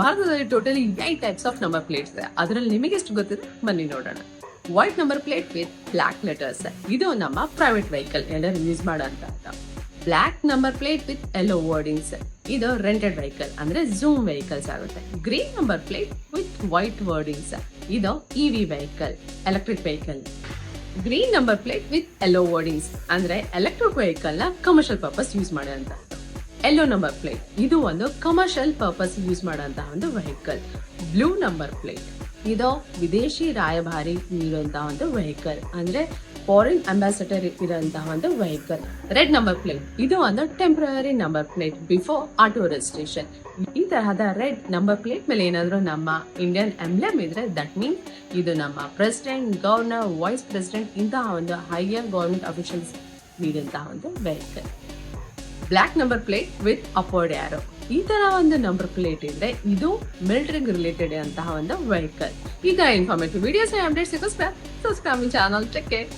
ಭಾರತದಲ್ಲಿ totally 8 types of number plates ಇದೆ. ಅದರಲ್ಲಿ ನಿಮಗೆ ಎಷ್ಟು ಗೊತ್ತಿದೆ ಬನ್ನಿ ನೋಡೋಣ. White number plate with black letters, ಇದು ನಮ್ಮ ಪ್ರೈವೇಟ್ ವೆಹಿಕಲ್ ಎಲ್ಲರೂ ಯೂಸ್ ಮಾಡೋಂತ. Black number plate with yellow wordings, ಇದು ರೆಂಟೆಡ್ ವೆಹಿಕಲ್ ಅಂದ್ರೆ ಝೂಮ್ ವೆಹಿಕಲ್ಸ್ ಆಗುತ್ತೆ. Green number plate with white wordings, ಇದು EV vehicle, electric vehicle. Green number plate with yellow wordings ಅಂದ್ರೆ electric vehicle ನ commercial purpose use ಮಾಡುವಂತ. Yellow number plate, ಇದು ಒಂದು commercial purpose use ಮಾಡುವಂತಹ ಒಂದು ವೆಹಿಕಲ್. ಬ್ಲೂ ನಂಬರ್ ಪ್ಲೇಟ್, ಇದು ವಿದೇಶಿ ರಾಯಭಾರಿ ನೀಡುವಂತಹ ಒಂದು ವೆಹಿಕಲ್ ಅಂದ್ರೆ ಫಾರಿನ್ ಅಂಬಾಸಿಡರ್ ಇರುವಂತಹ ಒಂದು ವೆಹಿಕಲ್. ರೆಡ್ ನಂಬರ್ ಪ್ಲೇಟ್, ಇದು ಒಂದು temporary number plate before auto registration. ಈ ತರಹದ ರೆಡ್ ನಂಬರ್ ಪ್ಲೇಟ್ ಮೇಲೆ ಏನಾದ್ರು ನಮ್ಮ ಇಂಡಿಯನ್ ಎಂಬ್ಲೆಮ್ ಇದ್ರೆ ದಟ್ ಮೀನ್ಸ್ ಇದು ನಮ್ಮ ಪ್ರೆಸಿಡೆಂಟ್, ಗವರ್ನರ್, ವೈಸ್ ಪ್ರೆಸಿಡೆಂಟ್ ಇಂತಹ ಒಂದು ಹೈಯರ್ ಗವರ್ಮೆಂಟ್ ಅಫಿಷಿಯಲ್ಸ್ ನೀಡುವಂತಹ ಒಂದು vehicle. Black number plate with upward arrow, ಈ ತರ ಒಂದು ನಂಬರ್ ಪ್ಲೇಟ್ ಇದ್ರೆ ಇದು ಮಿಲಿಟರಿ ರಿಲೇಟೆಡ್ ಅಂತಹ ಒಂದು ವೆಹಿಕಲ್. ಈ ತರ ಇನ್ಫಾರ್ಮೇಟಿವ್ ವಿಡಿಯೋಸ್ ಅಪ್ಡೇಟ್ಸ್ ಸಿಗೋಸ್ಕರ subscribe my channel. Take care.